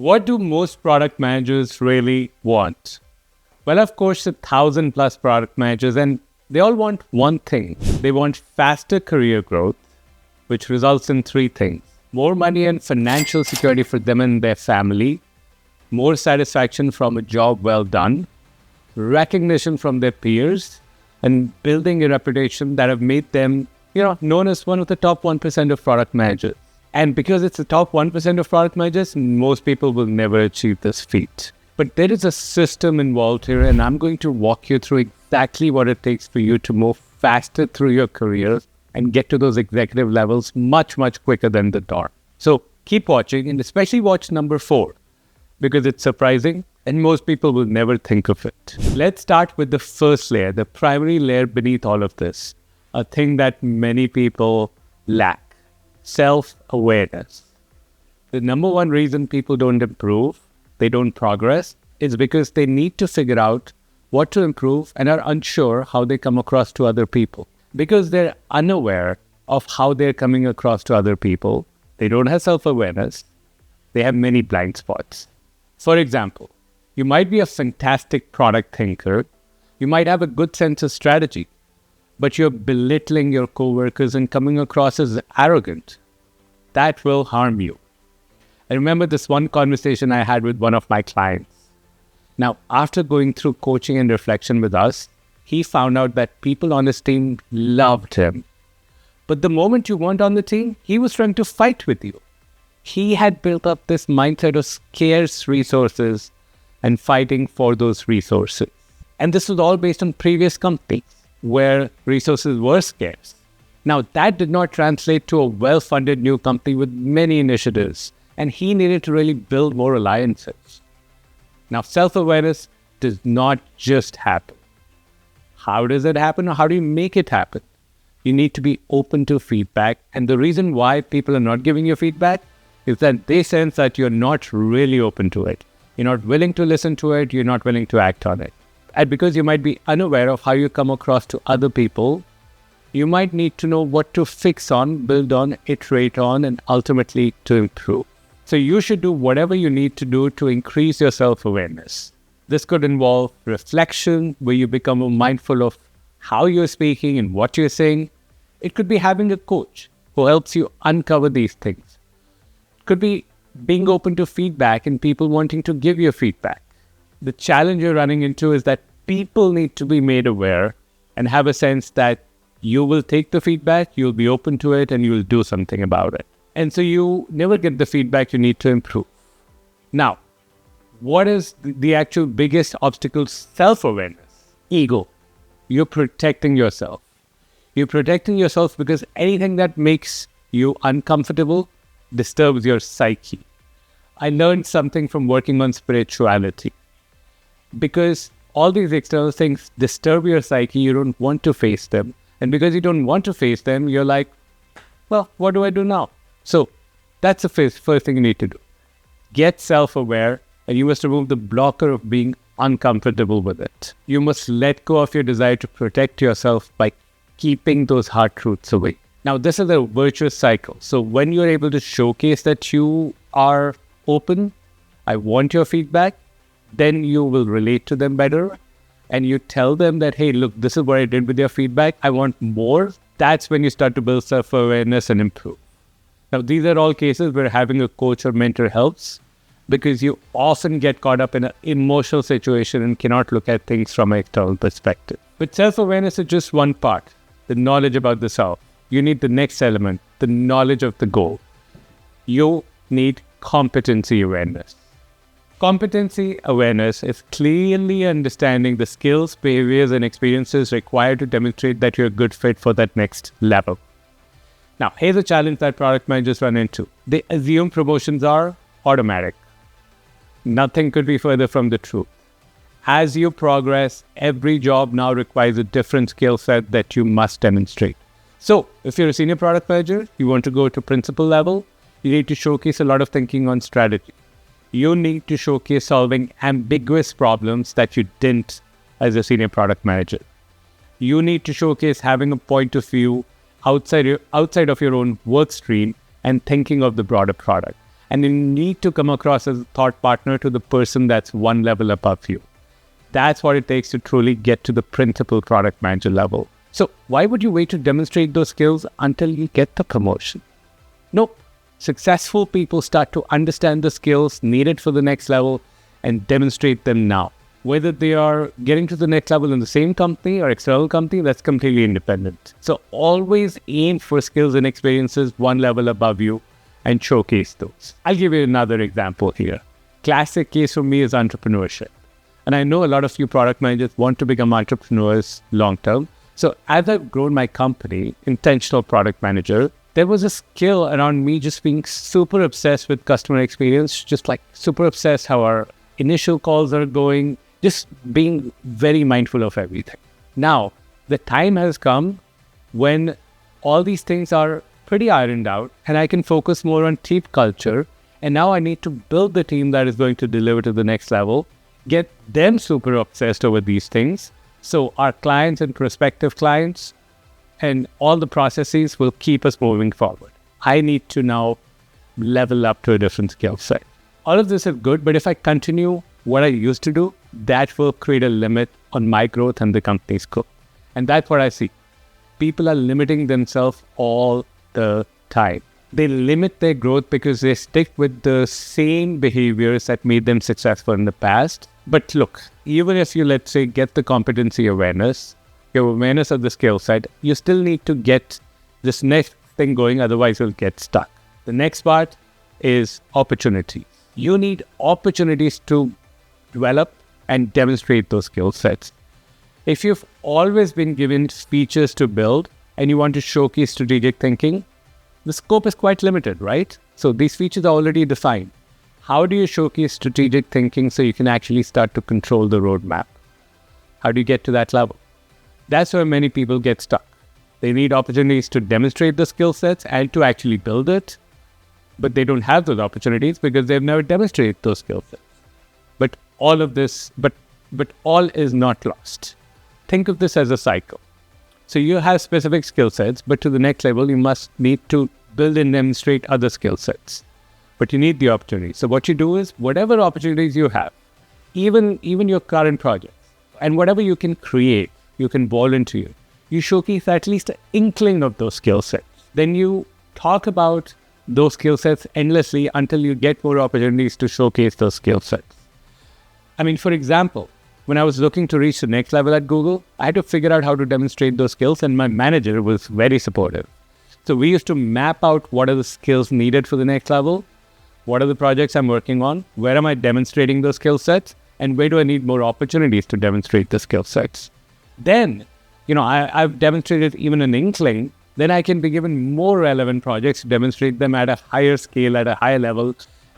What do most product managers really want? Well, of course, 1,000 plus product managers, and they all want one thing. They want faster career growth, which results in three things: more money and financial security for them and their family, more satisfaction from a job well done, recognition from their peers, and building a reputation that have made them, known as one of the top 1% of product managers. And because it's the top 1% of product managers, most people will never achieve this feat. But there is a system involved here, and I'm going to walk you through exactly what it takes for you to move faster through your career and get to those executive levels much, much quicker than the door. So keep watching, and especially watch number 4, because it's surprising and most people will never think of it. Let's start with the first layer, the primary layer beneath all of this, a thing that many people lack: self-awareness. The number one reason people don't improve, they don't progress, is because they need to figure out what to improve and are unsure how they come across to other people. Because they're unaware of how they're coming across to other people, they don't have self-awareness, they have many blind spots. For example, you might be a fantastic product thinker, you might have a good sense of strategy, but you're belittling your coworkers and coming across as arrogant. That will harm you. I remember this one conversation I had with one of my clients. Now, after going through coaching and reflection with us, he found out that people on his team loved him. But the moment you weren't on the team, he was trying to fight with you. He had built up this mindset of scarce resources and fighting for those resources. And this was all based on previous companies where resources were scarce. Now, that did not translate to a well-funded new company with many initiatives, and he needed to really build more alliances. Now, self-awareness does not just happen. How does it happen, or how do you make it happen? You need to be open to feedback, and the reason why people are not giving you feedback is that they sense that you're not really open to it. You're not willing to listen to it, you're not willing to act on it. And because you might be unaware of how you come across to other people, you might need to know what to fix on, build on, iterate on, and ultimately to improve. So you should do whatever you need to do to increase your self-awareness. This could involve reflection, where you become more mindful of how you're speaking and what you're saying. It could be having a coach who helps you uncover these things. It could be being open to feedback and people wanting to give you feedback. The challenge you're running into is that people need to be made aware and have a sense that you will take the feedback, you'll be open to it, and you'll do something about it. And so you never get the feedback you need to improve. Now, what is the actual biggest obstacle? Self-awareness. Ego. You're protecting yourself. You're protecting yourself because anything that makes you uncomfortable disturbs your psyche. I learned something from working on spirituality. Because all these external things disturb your psyche, you don't want to face them. And because you don't want to face them, you're like, well, what do I do now? So that's the first thing you need to do. Get self-aware, and you must remove the blocker of being uncomfortable with it. You must let go of your desire to protect yourself by keeping those hard truths away. Now, this is a virtuous cycle. So when you're able to showcase that you are open, I want your feedback, then you will relate to them better. And you tell them that, hey, look, this is what I did with your feedback. I want more. That's when you start to build self-awareness and improve. Now, these are all cases where having a coach or mentor helps, because you often get caught up in an emotional situation and cannot look at things from an external perspective. But self-awareness is just one part, the knowledge about the self. You need the next element, the knowledge of the goal. You need competency awareness. Competency awareness is clearly understanding the skills, behaviors, and experiences required to demonstrate that you're a good fit for that next level. Now, here's a challenge that product managers run into. They assume promotions are automatic. Nothing could be further from the truth. As you progress, every job now requires a different skill set that you must demonstrate. So, if you're a senior product manager, you want to go to principal level, you need to showcase a lot of thinking on strategy. You need to showcase solving ambiguous problems that you didn't as a senior product manager. You need to showcase having a point of view outside of your own work stream and thinking of the broader product. And you need to come across as a thought partner to the person that's one level above you. That's what it takes to truly get to the principal product manager level. So why would you wait to demonstrate those skills until you get the promotion? Nope. Successful people start to understand the skills needed for the next level and demonstrate them now. Whether they are getting to the next level in the same company or external company, that's completely independent. So always aim for skills and experiences one level above you and showcase those. I'll give you another example here. Classic case for me is entrepreneurship. And I know a lot of you product managers want to become entrepreneurs long term. So as I've grown my company, Intentional Product Manager, there was a skill around me just being super obsessed with customer experience, just like super obsessed how our initial calls are going, just being very mindful of everything. Now, the time has come when all these things are pretty ironed out and I can focus more on team culture. And now I need to build the team that is going to deliver to the next level, get them super obsessed over these things. So our clients and prospective clients and all the processes will keep us moving forward. I need to now level up to a different skill set. All of this is good, but if I continue what I used to do, that will create a limit on my growth and the company's growth. And that's what I see. People are limiting themselves all the time. They limit their growth because they stick with the same behaviors that made them successful in the past. But look, even if you, let's say, get the competency awareness, your awareness of the skill set, you still need to get this next thing going, otherwise you'll get stuck. The next part is opportunity. You need opportunities to develop and demonstrate those skill sets. If you've always been given features to build and you want to showcase strategic thinking, the scope is quite limited, right? So these features are already defined. How do you showcase strategic thinking so you can actually start to control the roadmap? How do you get to that level? That's where many people get stuck. They need opportunities to demonstrate the skill sets and to actually build it, but they don't have those opportunities because they've never demonstrated those skill sets. But all of this, but all is not lost. Think of this as a cycle. So you have specific skill sets, but to the next level, you must need to build and demonstrate other skill sets. But you need the opportunity. So what you do is, whatever opportunities you have, even your current projects, and whatever you can create, you can volunteer, you showcase at least an inkling of those skill sets. Then you talk about those skill sets endlessly until you get more opportunities to showcase those skill sets. I mean, for example, when I was looking to reach the next level at Google, I had to figure out how to demonstrate those skills, and my manager was very supportive. So we used to map out what are the skills needed for the next level, what are the projects I'm working on, where am I demonstrating those skill sets, and where do I need more opportunities to demonstrate the skill sets. Then, I've demonstrated even an inkling, then I can be given more relevant projects to demonstrate them at a higher scale, at a higher level,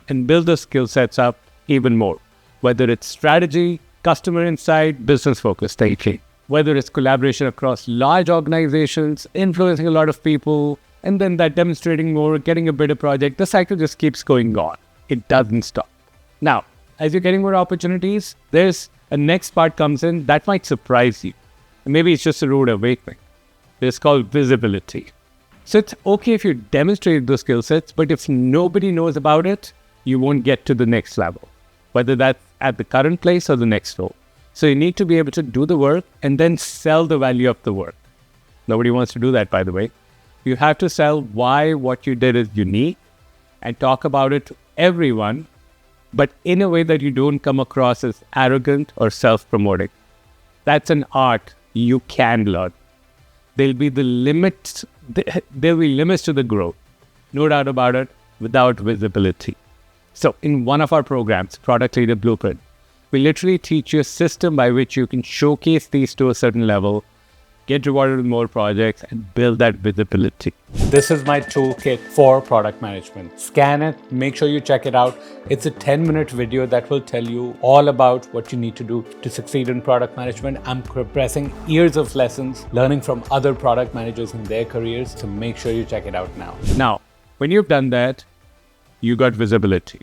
and build the skill sets up even more. Whether it's strategy, customer insight, business-focused thinking. Whether it's collaboration across large organizations, influencing a lot of people, and then that demonstrating more, getting a better project, the cycle just keeps going on. It doesn't stop. Now, as you're getting more opportunities, there's a next part comes in that might surprise you. And maybe it's just a rude awakening. It's called visibility. So it's okay if you demonstrate those skill sets, but if nobody knows about it, you won't get to the next level, whether that's at the current place or the next role. So you need to be able to do the work and then sell the value of the work. Nobody wants to do that, by the way. You have to sell why what you did is unique and talk about it to everyone, but in a way that you don't come across as arrogant or self-promoting. That's an art you can learn. There'll be limits to the growth, no doubt about it, without visibility. So in one of our programs, Product Leader Blueprint, we literally teach you a system by which you can showcase these to a certain level, get rewarded with more projects, and build that visibility. This is my toolkit for product management. Scan it, make sure you check it out. It's a 10-minute video that will tell you all about what you need to do to succeed in product management. I'm compressing years of lessons, learning from other product managers in their careers, so make sure you check it out now. Now, when you've done that, you got visibility.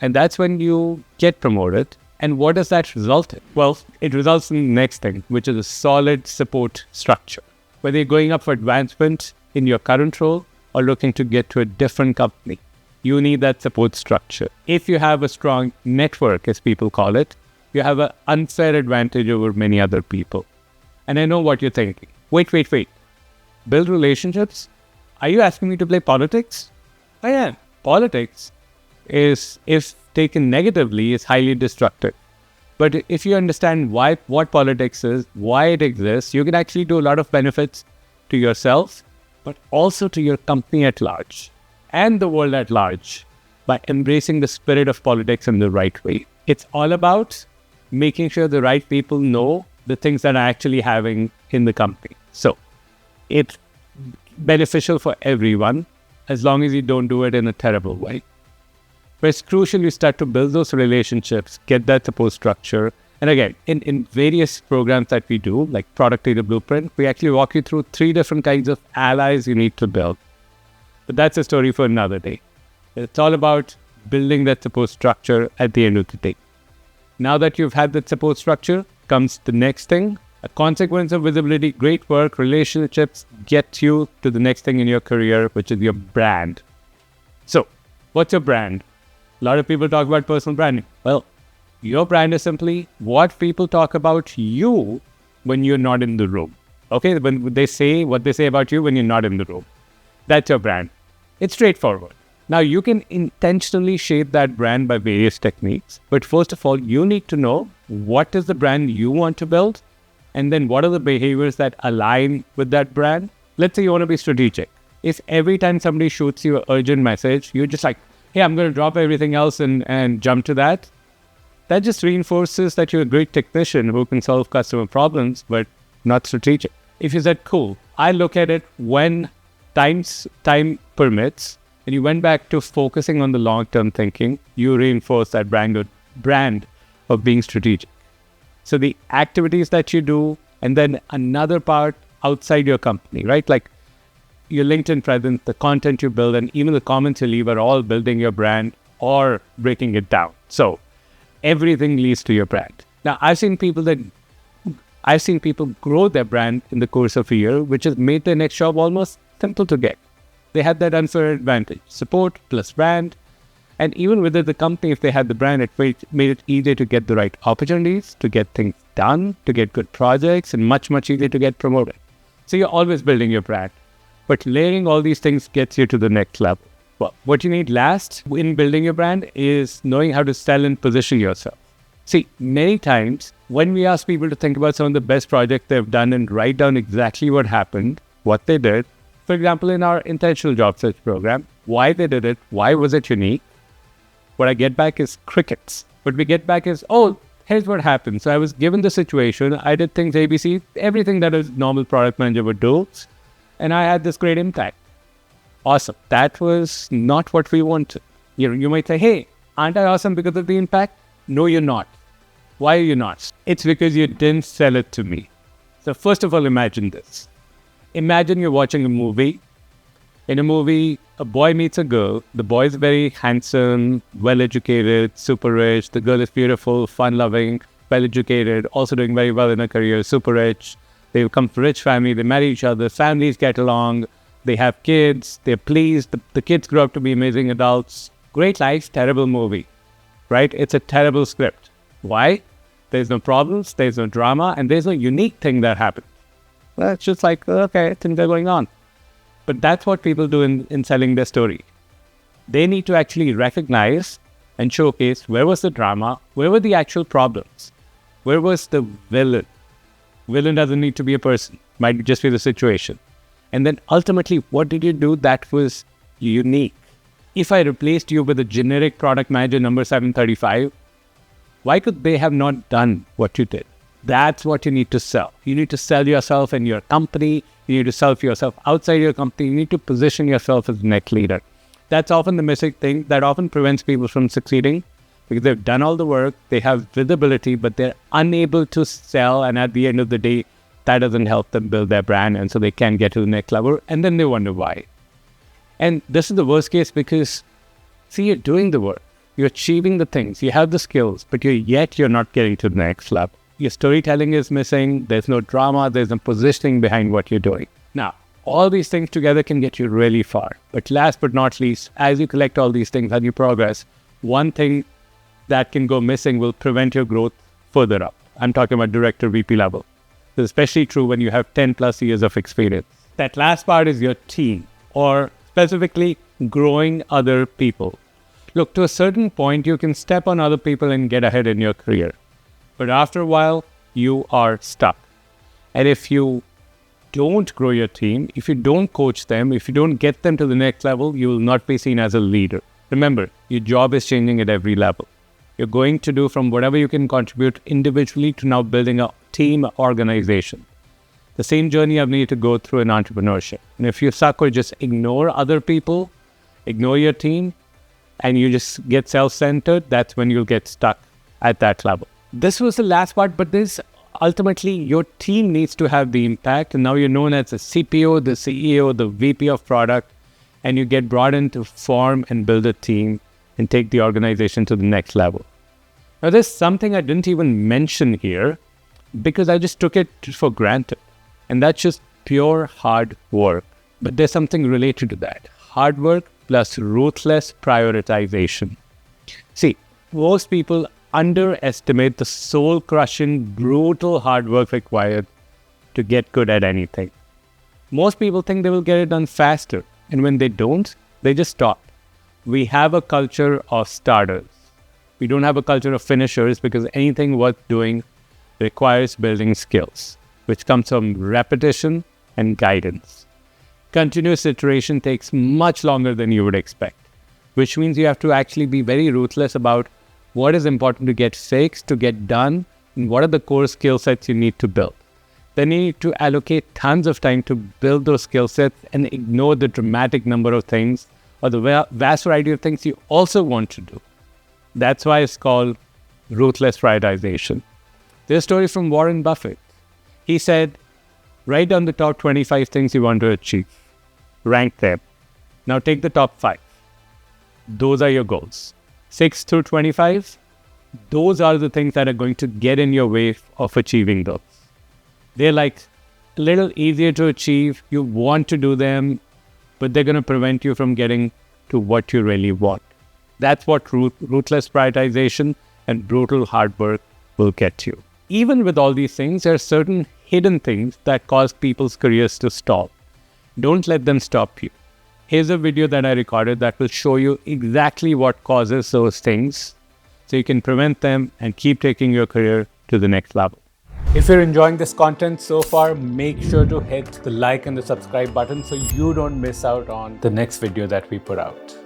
And that's when you get promoted. And what does that result in? Well, it results in the next thing, which is a solid support structure. Whether you're going up for advancement in your current role or looking to get to a different company, you need that support structure. If you have a strong network, as people call it, you have an unfair advantage over many other people. And I know what you're thinking. Wait. Build relationships? Are you asking me to play politics? I am. Politics is, if taken negatively, is highly destructive. But if you understand what politics is, why it exists, you can actually do a lot of benefits to yourself, but also to your company at large and the world at large by embracing the spirit of politics in the right way. It's all about making sure the right people know the things that are actually happening in the company. So it's beneficial for everyone as long as you don't do it in a terrible way. But it's crucial you start to build those relationships, get that support structure. And again, in various programs that we do, like Product Data Blueprint, we actually walk you through 3 different kinds of allies you need to build. But that's a story for another day. It's all about building that support structure at the end of the day. Now that you've had that support structure, comes the next thing. A consequence of visibility, great work, relationships get you to the next thing in your career, which is your brand. So, what's your brand? A lot of people talk about personal branding. Well, your brand is simply what people talk about you when you're not in the room. Okay, when they say what they say about you when you're not in the room. That's your brand. It's straightforward. Now, you can intentionally shape that brand by various techniques. But first of all, you need to know what is the brand you want to build, and then what are the behaviors that align with that brand. Let's say you want to be strategic. If every time somebody shoots you an urgent message, you're just like, hey, I'm going to drop everything else and jump to that. That just reinforces that you're a great technician who can solve customer problems, but not strategic. If you said, cool, I look at it when time permits, and you went back to focusing on the long-term thinking, you reinforce that brand of being strategic. So the activities that you do, and then another part outside your company, right? Like your LinkedIn presence, the content you build, and even the comments you leave are all building your brand or breaking it down. So everything leads to your brand. Now, I've seen people grow their brand in the course of a year, which has made their next job almost simple to get. They had that unfair advantage, support plus brand. And even within the company, if they had the brand, it made it easier to get the right opportunities, to get things done, to get good projects, and much, much easier to get promoted. So you're always building your brand. But layering all these things gets you to the next level. Well, what you need last in building your brand is knowing how to sell and position yourself. See, many times when we ask people to think about some of the best projects they've done and write down exactly what happened, what they did, for example, in our intentional job search program, why they did it, why was it unique, what I get back is crickets. What we get back is, oh, here's what happened. So I was given the situation, I did things ABC, everything that a normal product manager would do, and I had this great impact. Awesome. That was not what we wanted. You might say, hey, aren't I awesome because of the impact? No, you're not. Why are you not? It's because you didn't sell it to me. So first of all, imagine this. Imagine you're watching a movie. In a movie, a boy meets a girl. The boy is very handsome, well-educated, super rich. The girl is beautiful, fun-loving, well-educated, also doing very well in her career, super rich. They come from a rich family. They marry each other. Families get along. They have kids. They're pleased. The kids grow up to be amazing adults. Great life, terrible movie, right? It's a terrible script. Why? There's no problems. There's no drama. And there's no unique thing that happens. Well, it's just like, okay, things are going on. But that's what people do in selling their story. They need to actually recognize and showcase where was the drama, where were the actual problems, where was the villain. Villain doesn't need to be a person, might just be the situation. And then ultimately, what did you do that was unique? If I replaced you with a generic product manager number 735, why could they have not done what you did? That's what you need to sell. You need to sell yourself and your company. You need to sell for yourself outside your company. You need to position yourself as the next leader. That's often the missing thing that often prevents people from succeeding because they've done all the work, they have visibility, but they're unable to sell. And at the end of the day, that doesn't help them build their brand. And so they can't get to the next level. And then they wonder why. And this is the worst case because, see, you're doing the work. You're achieving the things. You have the skills, but you're not getting to the next level. Your storytelling is missing. There's no drama. There's no positioning behind what you're doing. Now, All these things together can get you really far. But last but not least, as you collect all these things and you progress, one thing that can go missing will prevent your growth further up. I'm talking about director VP level. This is especially true when you have 10 plus years of experience. That last part is your team, or specifically growing other people. Look, to a certain point, you can step on other people and get ahead in your career. But after a while, you are stuck. And if you don't grow your team, if you don't coach them, if you don't get them to the next level, you will not be seen as a leader. Remember, your job is changing at every level. You're going to do from whatever you can contribute individually to now building a team organization. The same journey I've needed to go through in entrepreneurship. And if you suck or just ignore other people, ignore your team, and you just get self-centered, that's when you'll get stuck at that level. This was the last part, but this ultimately your team needs to have the impact. And now you're known as the CPO, the CEO, the VP of product, and you get brought in to form and build a team and take the organization to the next level. Now, there's something I didn't even mention here because I just took it for granted. And that's just pure hard work. But there's something related to that. Hard work plus ruthless prioritization. See, most people underestimate the soul-crushing, brutal hard work required to get good at anything. Most people think they will get it done faster. And when they don't, they just stop. We have a culture of starters. We don't have a culture of finishers because anything worth doing requires building skills, which comes from repetition and guidance. Continuous iteration takes much longer than you would expect, which means you have to actually be very ruthless about what is important to get fixed, to get done, and what are the core skill sets you need to build. Then you need to allocate tons of time to build those skill sets and ignore the dramatic number of things or the vast variety of things you also want to do. That's why it's called ruthless prioritization. There's a story from Warren Buffett. He said, write down the top 25 things you want to achieve. Rank them. Now take the top 5. Those are your goals. 6 through 25, those are the things that are going to get in your way of achieving those. They're like a little easier to achieve. You want to do them, but they're going to prevent you from getting to what you really want. That's what ruthless prioritization and brutal hard work will get you. Even with all these things, there are certain hidden things that cause people's careers to stall. Don't let them stop you. Here's a video that I recorded that will show you exactly what causes those things so you can prevent them and keep taking your career to the next level. If you're enjoying this content so far, make sure to hit the like and the subscribe button so you don't miss out on the next video that we put out.